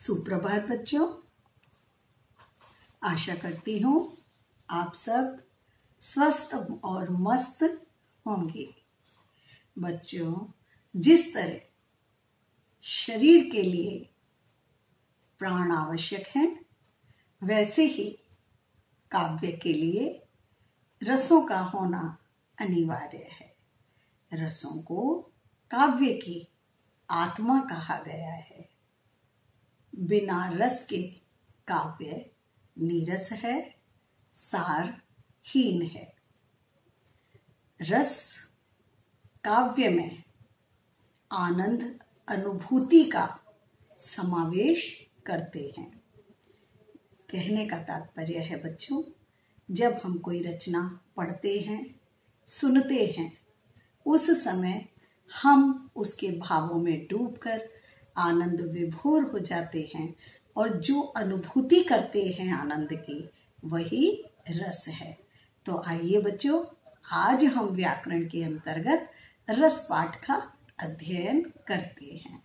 सुप्रभात बच्चों, आशा करती हूँ आप सब स्वस्थ और मस्त होंगे। बच्चों, जिस तरह शरीर के लिए प्राण आवश्यक है, वैसे ही काव्य के लिए रसों का होना अनिवार्य है। रसों को काव्य की आत्मा कहा गया है। बिना रस के काव्य नीरस है, सारहीन है। रस काव्य में आनंद अनुभूति का समावेश करते हैं। कहने का तात्पर्य है बच्चों, जब हम कोई रचना पढ़ते हैं, सुनते हैं, उस समय हम उसके भावों में डूबकर आनंद विभोर हो जाते हैं और जो अनुभूति करते हैं आनंद की, वही रस है। तो आइए बच्चों, आज हम व्याकरण के अंतर्गत रस पाठ का अध्ययन करते हैं।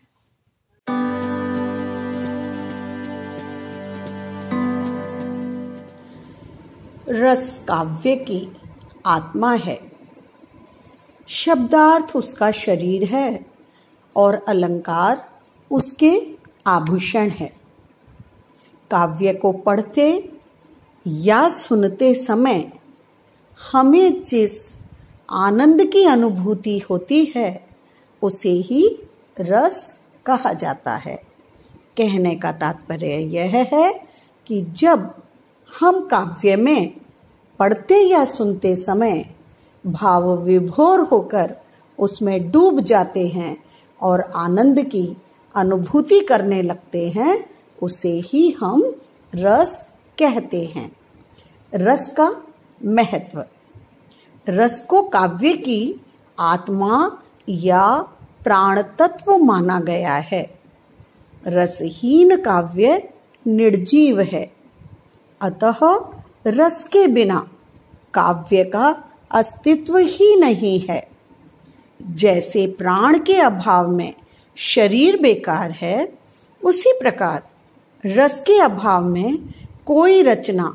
रस काव्य की आत्मा है। शब्दार्थ उसका शरीर है और अलंकार उसके आभूषण है। काव्य को पढ़ते या सुनते समय हमें जिस आनंद की अनुभूति होती है, उसे ही रस कहा जाता है। कहने का तात्पर्य यह है कि जब हम काव्य में पढ़ते या सुनते समय भाव विभोर होकर उसमें डूब जाते हैं और आनंद की अनुभूति करने लगते हैं, उसे ही हम रस कहते हैं। रस का महत्व। रस को काव्य की आत्मा या प्राण तत्व माना गया है। रसहीन काव्य निर्जीव है, अतः रस के बिना काव्य का अस्तित्व ही नहीं है। जैसे प्राण के अभाव में शरीर बेकार है, उसी प्रकार रस के अभाव में कोई रचना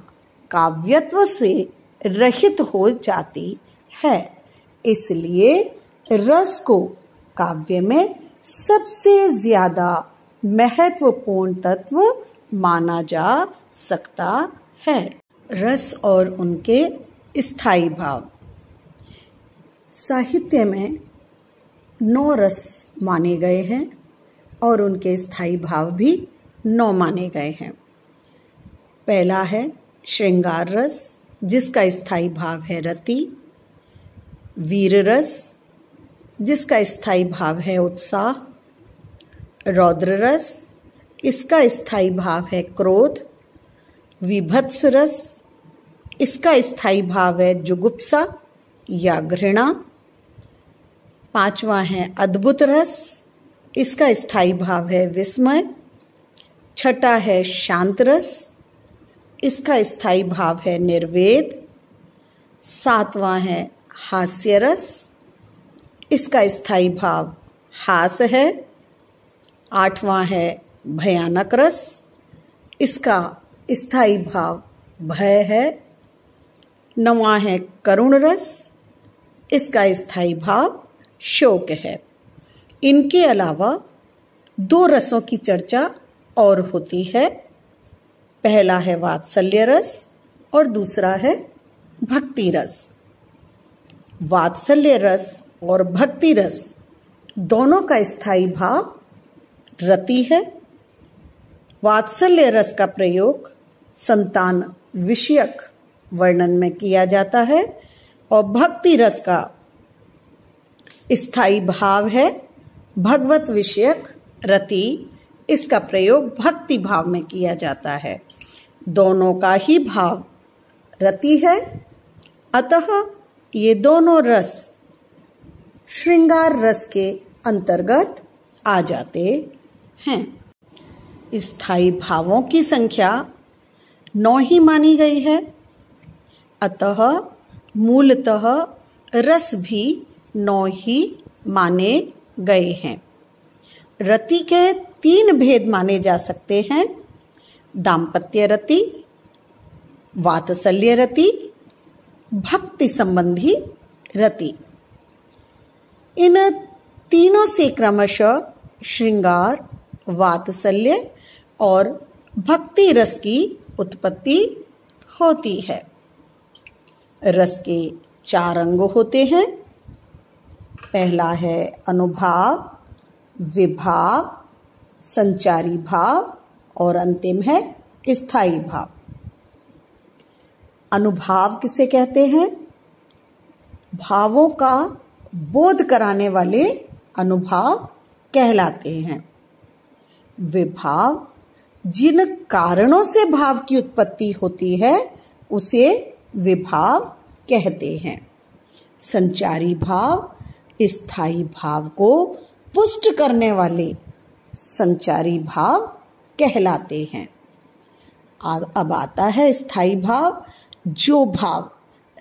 काव्यत्व से रहित हो जाती है। इसलिए रस को काव्य में सबसे ज्यादा महत्वपूर्ण तत्व माना जा सकता है। रस और उनके स्थायी भाव। साहित्य में 9 रस माने गए हैं और उनके स्थायी भाव भी 9 माने गए हैं। पहला है श्रृंगार रस, जिसका स्थायी भाव है रति। वीर रस, जिसका स्थायी भाव है उत्साह। रौद्र रस, इसका स्थायी भाव है क्रोध। विभत्स रस, इसका स्थायी भाव है जुगुप्सा या घृणा। 5वां है अद्भुत रस, इसका स्थायी भाव है विस्मय। 6ठा है शांत रस, इसका स्थायी भाव है निर्वेद। 7वां है हास्य रस, इसका स्थायी भाव हास है। 8वां है भयानक रस, इसका स्थायी भाव भय है। 9वां है करुण रस, इसका स्थायी भाव शोक है। इनके अलावा 2 रसों की चर्चा और होती है। पहला है वात्सल्य रस और दूसरा है भक्ति रस। वात्सल्य रस और भक्ति रस दोनों का स्थायी भाव रति है। वात्सल्य रस का प्रयोग संतान विषयक वर्णन में किया जाता है और भक्ति रस का स्थायी भाव है भगवत विषयक रति। इसका प्रयोग भक्ति भाव में किया जाता है। दोनों का ही भाव रति है, अतः ये दोनों रस श्रृंगार रस के अंतर्गत आ जाते हैं। स्थायी भावों की संख्या 9 ही मानी गई है, अतः मूलतः रस भी 9 ही माने गए हैं। रति के 3 भेद माने जा सकते हैं: दाम्पत्य रति, वात्सल्य रति, भक्ति संबंधी रति। इन तीनों से क्रमशः श्रृंगार, वात्सल्य और भक्ति रस की उत्पत्ति होती है। रस के 4 अंग होते हैं। पहला है अनुभाव, विभाव, संचारी भाव और अंतिम है स्थायी भाव। अनुभाव किसे कहते हैं? भावों का बोध कराने वाले अनुभाव कहलाते हैं। विभाव जिन कारणों से भाव की उत्पत्ति होती है उसे विभाव कहते हैं। संचारी भाव स्थायी भाव को पुष्ट करने वाले संचारी भाव कहलाते हैं। अब आता है स्थायी भाव, जो भाव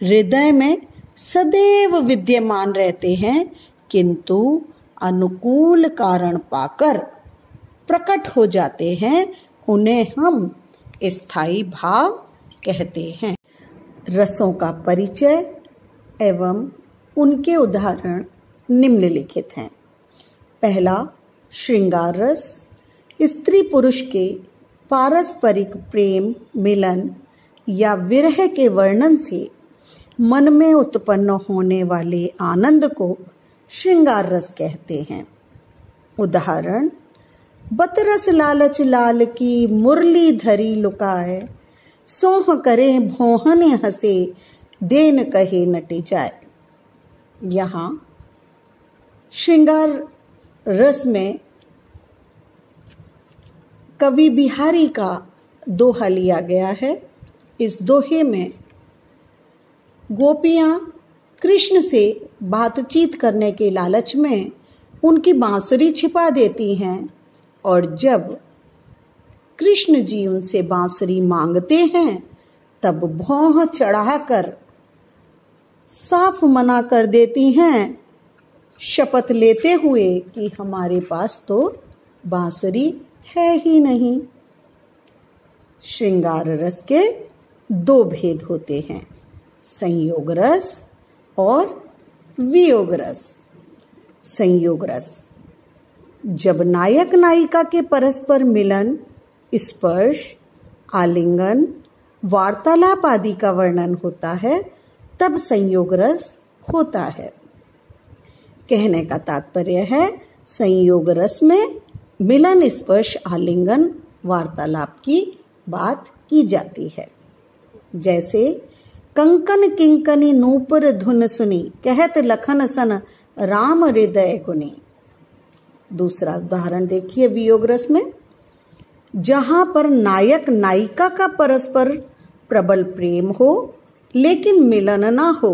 हृदय में सदैव विद्यमान रहते हैं किंतु अनुकूल कारण पाकर प्रकट हो जाते हैं, उन्हें हम स्थायी भाव कहते हैं। रसों का परिचय एवं उनके उदाहरण निम्नलिखित हैं। पहला, श्रृंगार रस। स्त्री पुरुष के पारस्परिक प्रेम, मिलन या विरह के वर्णन से मन में उत्पन्न होने वाले आनंद को श्रृंगार रस कहते हैं। उदाहरण, बतरस लालच लाल की मुरली धरी लुकाए, सोह करे भोहन हंसे देन कहे नटी जाए। यहाँ श्रृंगार रस में कवि बिहारी का दोहा लिया गया है। इस दोहे में गोपियां कृष्ण से बातचीत करने के लालच में उनकी बांसुरी छिपा देती हैं और जब कृष्ण जी उनसे बांसुरी मांगते हैं तब भौं चढ़ाकर साफ मना कर देती हैं, शपथ लेते हुए कि हमारे पास तो बांसुरी है ही नहीं। श्रृंगार रस के 2 भेद होते हैं, संयोग रस और वियोग रस। संयोग रस जब नायक नायिका के परस्पर मिलन, स्पर्श, आलिंगन, वार्तालाप आदि का वर्णन होता है तब संयोग रस होता है। कहने का तात्पर्य है संयोग रस में मिलन, स्पर्श, आलिंगन, वार्तालाप की बात की जाती है। जैसे कंकन किंकनी नूपुर धुन सुनी, कहत लखन सन राम हृदय गुनी। दूसरा उदाहरण देखिए वियोग रस में, जहां पर नायक नायिका का परस्पर प्रबल प्रेम हो लेकिन मिलन ना हो,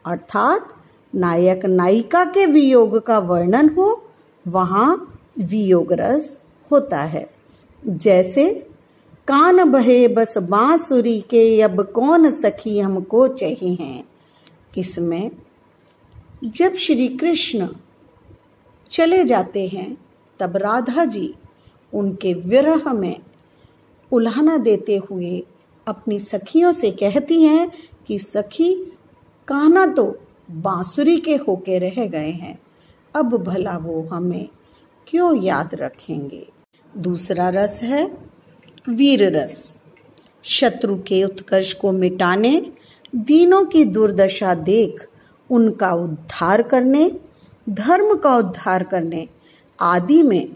अर्थात नायक नायिका के वियोग का वर्णन हो, वहां वियोग रस होता है। जैसे कान बहे बस बांसुरी के, अब कौन सखी हमको चाहिए। इसमें जब श्री कृष्ण चले जाते हैं तब राधा जी उनके विरह में उल्हाना देते हुए अपनी सखियों से कहती हैं कि सखी, कान्हा तो बांसुरी के होके रह गए हैं, अब भला वो हमें क्यों याद रखेंगे। दूसरा रस है वीर रस। शत्रु के उत्कर्ष को मिटाने, दीनों की दुर्दशा देख उनका उद्धार करने, धर्म का उद्धार करने आदि में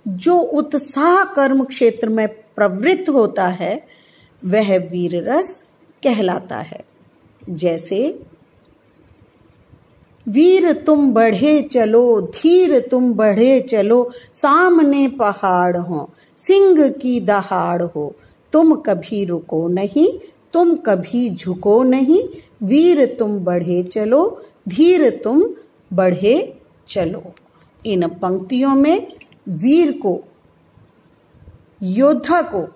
जो उत्साह कर्म क्षेत्र में प्रवृत्त होता है वह वीर रस कहलाता है। जैसे वीर तुम बढ़े चलो, धीर तुम बढ़े चलो, सामने पहाड़ हो, सिंह की दहाड़ हो, तुम कभी रुको नहीं, तुम कभी झुको नहीं, वीर तुम बढ़े चलो, धीर तुम बढ़े चलो। इन पंक्तियों में वीर को, योद्धा को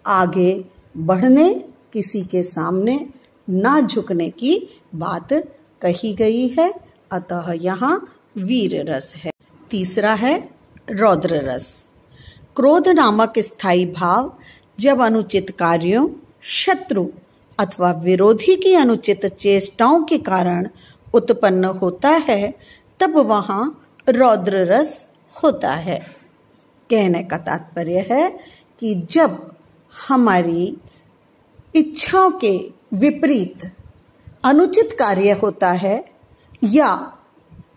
आगे बढ़ने, किसी के सामने ना झुकने की बात कही गई है, अतः यहाँ वीर रस है। तीसरा है रौद्र रस। क्रोध नामक स्थायी भाव जब अनुचित कार्यों, शत्रु अथवा विरोधी की अनुचित चेष्टाओं के कारण उत्पन्न होता है, तब वहां रौद्र रस होता है। कहने का तात्पर्य है कि जब हमारी इच्छाओं के विपरीत अनुचित कार्य होता है या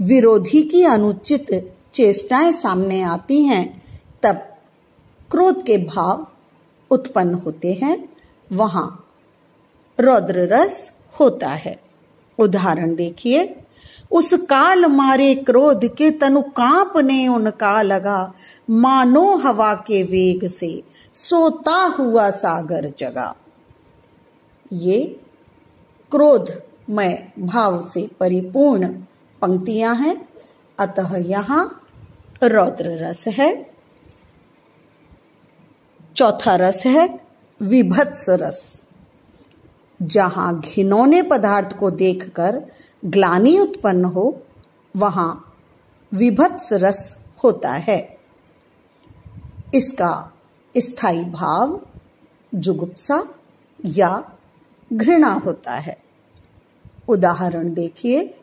विरोधी की अनुचित चेष्टाएं सामने आती हैं, तब क्रोध के भाव उत्पन्न होते हैं, वहां रौद्र रस होता है। उदाहरण देखिए, उस काल मारे क्रोध के तनु कांपने उनका लगा, मानो हवा के वेग से सोता हुआ सागर जगा। ये क्रोधमय भाव से परिपूर्ण पंक्तियां हैं, अतः यहां रौद्र रस है। चौथा रस है विभत्स रस। जहां घिनौने पदार्थ को देखकर ग्लानि उत्पन्न हो, वहां विभत्स रस होता है। इसका स्थायी भाव जुगुप्सा या घृणा होता है। उदाहरण देखिए,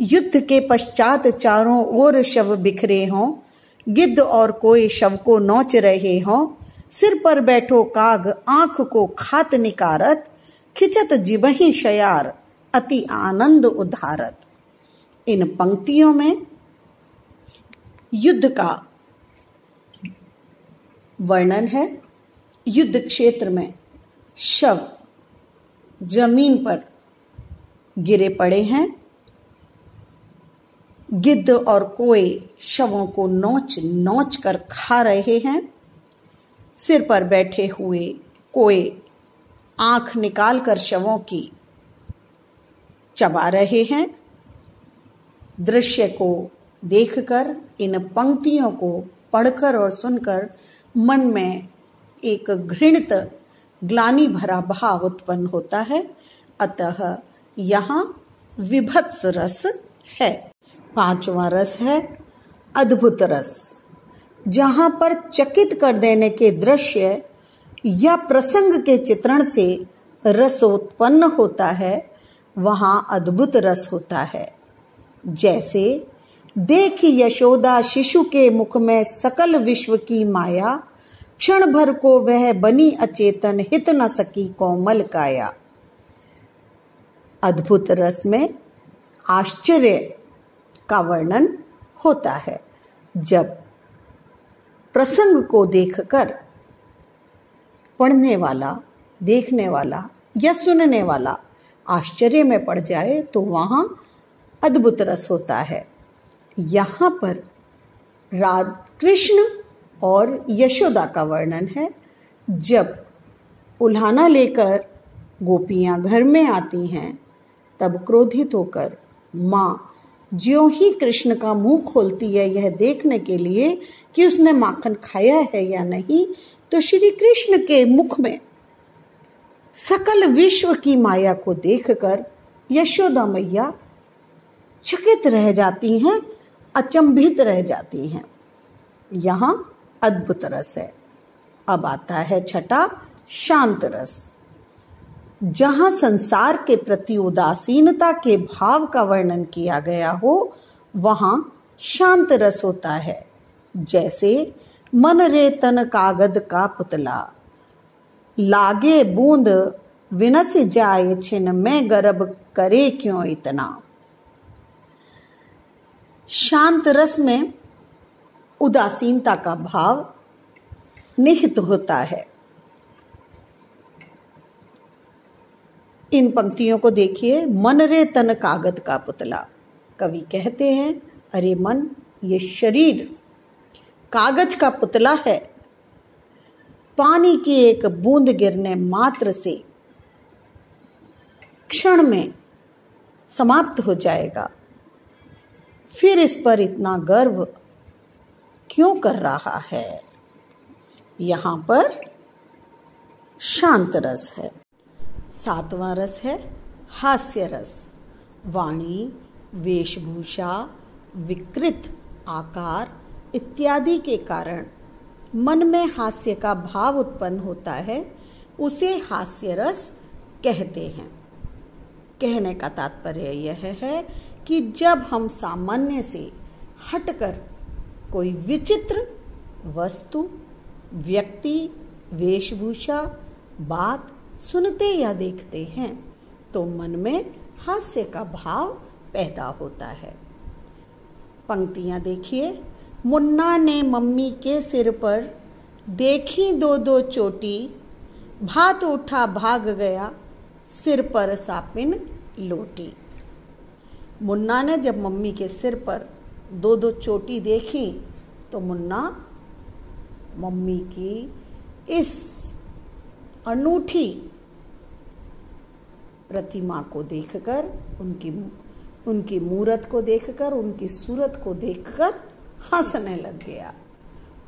युद्ध के पश्चात चारों ओर शव बिखरे हों, गिद्ध और कोई शव को नोच रहे हों, सिर पर बैठो काग आंख को खात निकारत, खिचत जिबहि शयार अति आनंद उद्धारत। इन पंक्तियों में युद्ध का वर्णन है। युद्ध क्षेत्र में शव जमीन पर गिरे पड़े हैं, गिद्ध और कोए शवों को नोच नोच कर खा रहे हैं, सिर पर बैठे हुए कोए आंख निकालकर शवों की चबा रहे हैं। दृश्य को देखकर, इन पंक्तियों को पढ़कर और सुनकर मन में एक घृणित ग्लानि भरा भाव उत्पन्न होता है, अतः यहाँ विभत्स रस है। पांचवा रस है अद्भुत रस। जहां पर चकित कर देने के दृश्य या प्रसंग के चित्रण से रस उत्पन्न होता है, वहां अद्भुत रस होता है। जैसे देख यशोदा शिशु के मुख में सकल विश्व की माया, क्षण भर को वह बनी अचेतन, हित न सकी कोमल काया। अद्भुत रस में आश्चर्य का वर्णन होता है। जब प्रसंग को देखकर पढ़ने वाला, देखने वाला या सुनने वाला आश्चर्य में पड़ जाए, तो वहां अद्भुत रस होता है। यहाँ पर कृष्ण और यशोदा का वर्णन है। जब उल्हाना लेकर गोपियां घर में आती हैं, तब क्रोधित होकर माँ ज्यों ही कृष्ण का मुंह खोलती है यह देखने के लिए कि उसने माखन खाया है या नहीं, तो श्री कृष्ण के मुख में सकल विश्व की माया को देखकर यशोदा मैया चकित रह जाती हैं, अचंभित रह जाती हैं। यहाँ अद्भुत रस है। अब आता है छठा शांत रस। जहां संसार के प्रति उदासीनता के भाव का वर्णन किया गया हो, वहां शांत रस होता है। जैसे मन रे तन कागद का पुतला, लागे बूंद विनस जाए छिन में गर्भ करे क्यों इतना। शांत रस में उदासीनता का भाव निहित होता है। इन पंक्तियों को देखिए, मन रे तन कागद का पुतला। कवि कहते हैं, अरे मन, ये शरीर कागज का पुतला है। पानी की एक बूंद गिरने मात्र से क्षण में समाप्त हो जाएगा, फिर इस पर इतना गर्व क्यों कर रहा है। यहाँ पर शांत रस है। सातवां रस है हास्य रस। वाणी, वेशभूषा, विकृत आकार इत्यादि के कारण मन में हास्य का भाव उत्पन्न होता है, उसे हास्य रस कहते हैं। कहने का तात्पर्य यह है कि जब हम सामान्य से हटकर कोई विचित्र वस्तु, व्यक्ति, वेशभूषा, बात सुनते या देखते हैं तो मन में हास्य का भाव पैदा होता है। पंक्तियां देखिए। मुन्ना ने मम्मी के सिर पर देखी 2-2 चोटी, भात उठा भाग गया, सिर पर सापिन लोटी। मुन्ना ने जब मम्मी के सिर पर 2-2 चोटी देखी तो मुन्ना मम्मी की इस अनूठी प्रतिमा को देखकर, उनकी मूरत को देखकर, उनकी सूरत को देखकर हंसने लग गया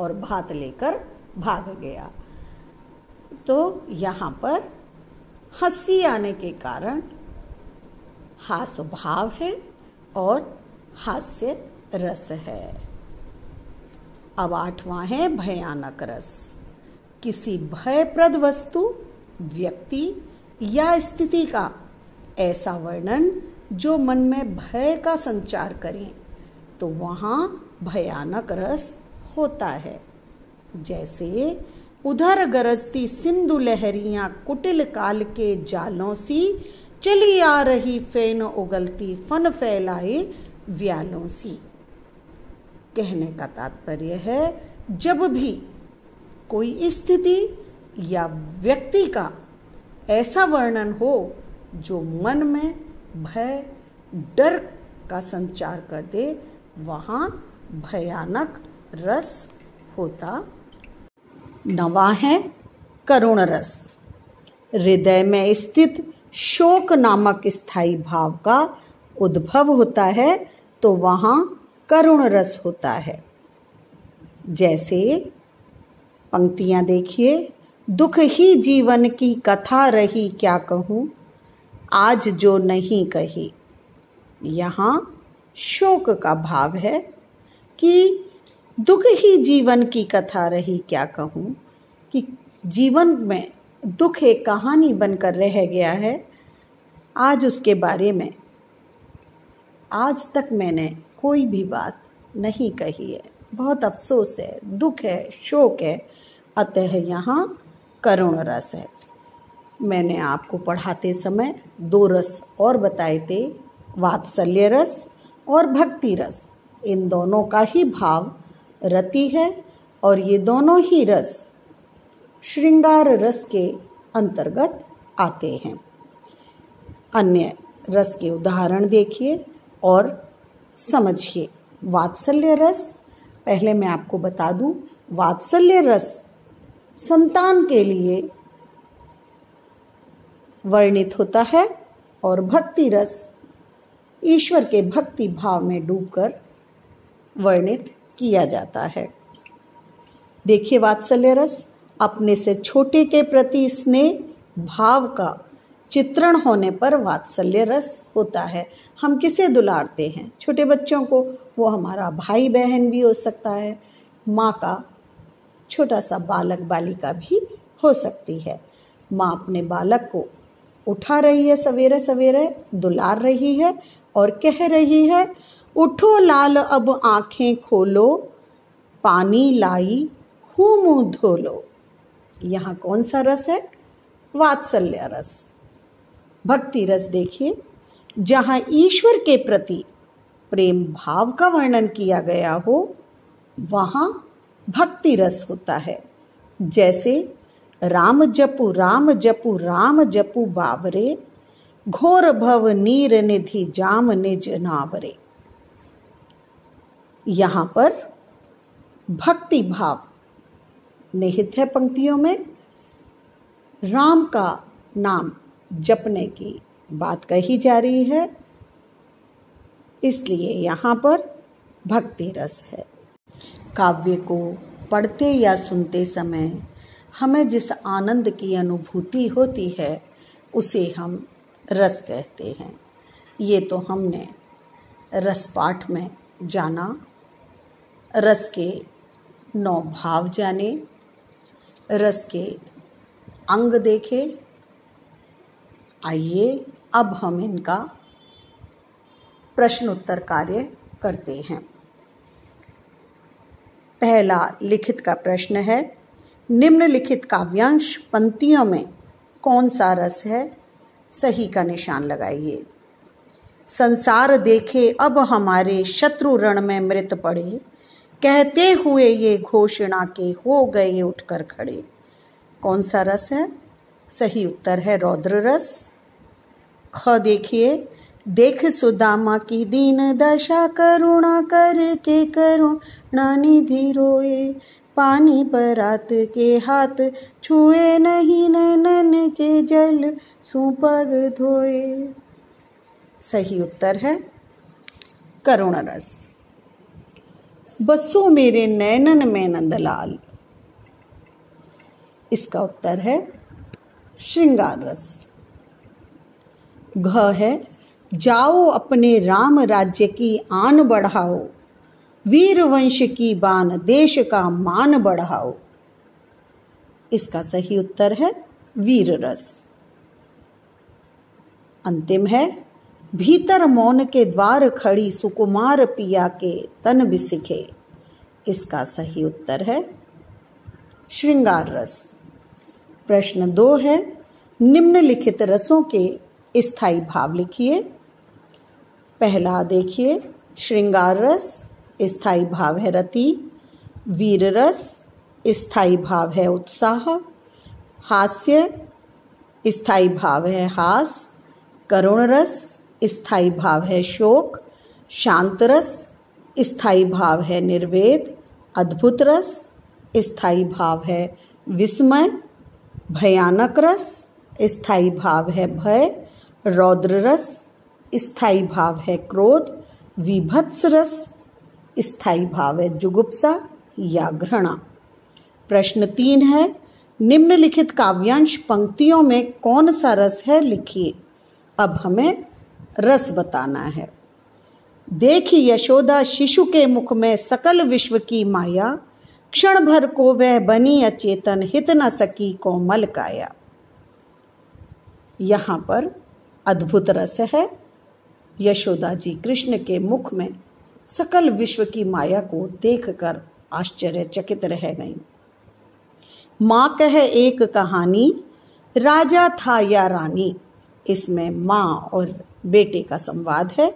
और भात लेकर भाग गया। तो यहाँ पर हंसी आने के कारण हास्य भाव है और हास्य रस है। अब 8वां है भयानक रस। किसी भयप्रद वस्तु, व्यक्ति या स्थिति का ऐसा वर्णन जो मन में भय का संचार करे तो वहाँ भयानक रस होता है। जैसे उधर गरजती सिंधु लहरियां कुटिल काल के जालों सी, चली आ रही फेन उगलती फन फैलाए व्यालों सी। कहने का तात्पर्य है जब भी कोई स्थिति या व्यक्ति का ऐसा वर्णन हो जो मन में भय, डर का संचार कर दे, वहाँ भयानक रस होता। 9वां है करुण रस। हृदय में स्थित शोक नामक स्थायी भाव का उद्भव होता है तो वहाँ करुण रस होता है। जैसे पंक्तियां देखिए। दुख ही जीवन की कथा रही क्या कहूँ, आज जो नहीं कही। यहाँ शोक का भाव है कि दुख ही जीवन की कथा रही क्या कहूँ, कि जीवन में दुख एक कहानी बनकर रह गया है। आज उसके बारे में आज तक मैंने कोई भी बात नहीं कही है। बहुत अफसोस है, दुख है, शोक है। अतः यहाँ करुण रस है। मैंने आपको पढ़ाते समय 2 रस और बताए थे, वात्सल्य रस और भक्ति रस। इन दोनों का ही भाव रति है और ये दोनों ही रस श्रृंगार रस के अंतर्गत आते हैं। अन्य रस के उदाहरण देखिए और समझिए। वात्सल्य रस, पहले मैं आपको बता दूं, वात्सल्य रस संतान के लिए वर्णित होता है और भक्ति रस ईश्वर के भक्ति भाव में डूबकर वर्णित किया जाता है। देखिए, वात्सल्य रस अपने से छोटे के प्रति स्नेह भाव का चित्रण होने पर वात्सल्य रस होता है। हम किसे दुलारते हैं? छोटे बच्चों को। वो हमारा भाई बहन भी हो सकता है, माँ का छोटा सा बालक बालिका भी हो सकती है। माँ अपने बालक को उठा रही है, सवेरे सवेरे दुलार रही है और कह रही है, उठो लाल अब आंखें खोलो, पानी लाई हूँ मुँह धो लो। यहाँ कौन सा रस है? वात्सल्य रस। भक्ति रस देखिए, जहाँ ईश्वर के प्रति प्रेम भाव का वर्णन किया गया हो वहाँ भक्ति रस होता है। जैसे राम जपु राम जपु राम जपु बावरे, घोर भव नीर निधि जाम निज नावरे। यहाँ पर भक्ति भाव निहित है। पंक्तियों में राम का नाम जपने की बात कही जा रही है, इसलिए यहाँ पर भक्ति रस है। काव्य को पढ़ते या सुनते समय हमें जिस आनंद की अनुभूति होती है उसे हम रस कहते हैं। ये तो हमने रस पाठ में जाना। रस के 9 भाव जाने, रस के अंग देखे। आइए अब हम इनका प्रश्न उत्तर कार्य करते हैं। पहला लिखित का प्रश्न है, निम्नलिखित काव्यांश पंक्तियों में कौन सा रस है? सही का निशान लगाइए। संसार देखे अब हमारे शत्रु रण में मृत पड़े, कहते हुए ये घोषणा के हो गए उठकर खड़े। कौन सा रस है? सही उत्तर है रौद्र रस। ख देखिए, देख सुदामा की दीन दशा, करुणा करके करुणा निधि रोए, पानी परात के हाथ छुए नहीं, नैनन के जल सु पग धोए। सही उत्तर है करुण रस। बसो मेरे नैनन में नंदलाल, इसका उत्तर है श्रृंगार रस। घ है, जाओ अपने राम राज्य की आन बढ़ाओ, वीर वंश की बान देश का मान बढ़ाओ। इसका सही उत्तर है वीर रस। अंतिम है, भीतर मौन के द्वार खड़ी सुकुमार पिया के तन बिसिखे। इसका सही उत्तर है श्रृंगार रस। प्रश्न 2 है, निम्नलिखित रसों के स्थायी भाव लिखिए। पहला देखिए, श्रृंगार रस स्थायी भाव है रति, वीर रस स्थायी भाव है उत्साह, हास्य स्थायी भाव है हास, करुण रस स्थायी भाव है शोक, शांत रस स्थायी भाव है निर्वेद, अद्भुत रस स्थायी भाव है विस्मय, भयानक रस स्थायी भाव है भय, रौद्र रस स्थायी भाव है क्रोध, विभत्स रस स्थायी भाव है जुगुप्सा या घृणा। प्रश्न 3 है, निम्नलिखित काव्यांश पंक्तियों में कौन सा रस है? लिखिए। अब हमें रस बताना है। देखी यशोदा शिशु के मुख में सकल विश्व की माया, क्षण भर को वह बनी अचेतन, हित न सकी कोमल काया। यहाँ पर अद्भुत रस है। यशोदा जी कृष्ण के मुख में सकल विश्व की माया को देखकर आश्चर्यचकित रह गईं। माँ कहे एक कहानी, राजा था या रानी। इसमें माँ और बेटे का संवाद है।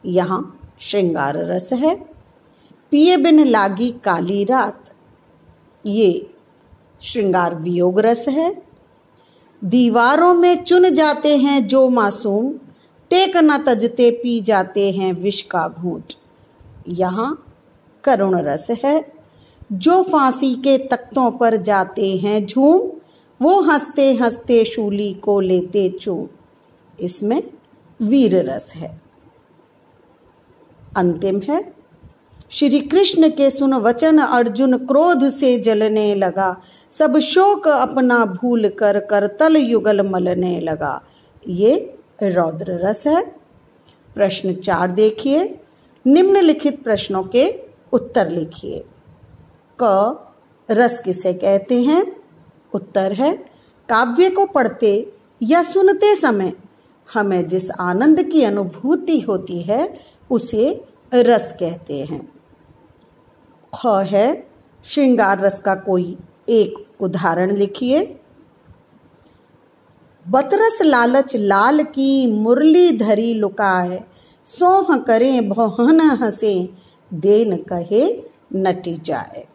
यहाँ श्रृंगार रस है। पिए बिन लागी काली रात, ये श्रृंगार वियोग रस है। दीवारों में चुन जाते हैं जो मासूम, टेक न तजते पी जाते हैं विष का घूंट। यहाँ करुण रस है। जो फांसी के तख्तों पर जाते हैं झूम, वो हंसते हंसते शूली को लेते चूम। इसमें वीर रस है। अंतिम है, श्री कृष्ण के सुन वचन अर्जुन क्रोध से जलने लगा, सब शोक अपना भूल कर करतल युगल मलने लगा। ये रौद्र रस है। प्रश्न 4 देखिए, निम्नलिखित प्रश्नों के उत्तर लिखिए। क रस किसे कहते हैं? उत्तर है, काव्य को पढ़ते या सुनते समय हमें जिस आनंद की अनुभूति होती है उसे रस कहते हैं। ख है, श्रृंगार रस का कोई एक उदाहरण लिखिए। बतरस लालच लाल की मुरली धरी लुकाए, सोह करें भोहन हंसे, देन कहे नटी जाए।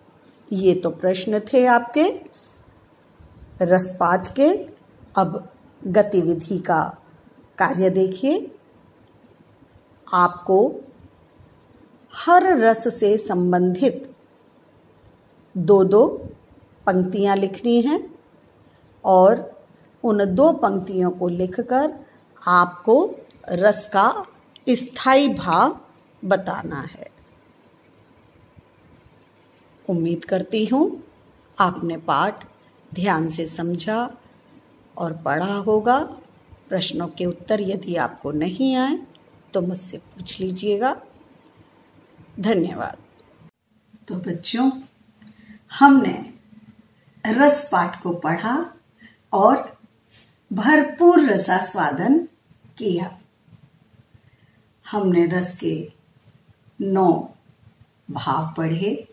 ये तो प्रश्न थे आपके रसपाठ के। अब गतिविधि का कार्य देखिए। आपको हर रस से संबंधित 2-2 पंक्तियां लिखनी हैं और उन 2 पंक्तियों को लिखकर आपको रस का स्थायी भाव बताना है। उम्मीद करती हूँ आपने पाठ ध्यान से समझा और पढ़ा होगा। प्रश्नों के उत्तर यदि आपको नहीं आए तो मुझसे पूछ लीजिएगा। धन्यवाद। तो बच्चों, हमने रस पाठ को पढ़ा और भरपूर रसास्वादन किया। हमने रस के 9 भाव पढ़े,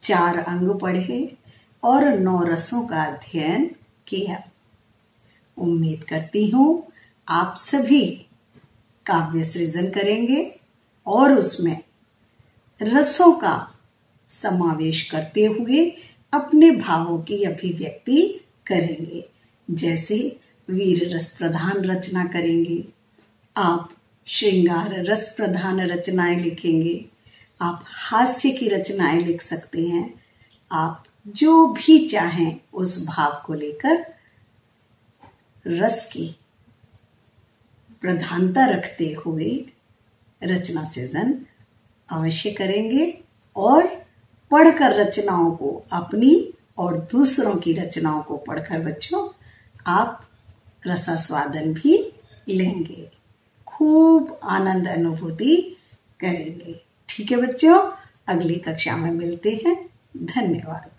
4 अंग पढ़े और 9 रसों का अध्ययन किया। उम्मीद करती हूँ आप सभी काव्य सृजन करेंगे और उसमें रसों का समावेश करते हुए अपने भावों की अभिव्यक्ति करेंगे। जैसे वीर रस प्रधान रचना करेंगे, आप श्रृंगार रस प्रधान रचनाएं लिखेंगे, आप हास्य की रचनाएं लिख सकते हैं। आप जो भी चाहें उस भाव को लेकर रस की प्रधानता रखते हुए रचना सृजन अवश्य करेंगे और पढ़कर रचनाओं को, अपनी और दूसरों की रचनाओं को पढ़कर बच्चों आप रसास्वादन भी लेंगे, खूब आनंद अनुभूति करेंगे। ठीक है बच्चों, अगली कक्षा में मिलते हैं। धन्यवाद।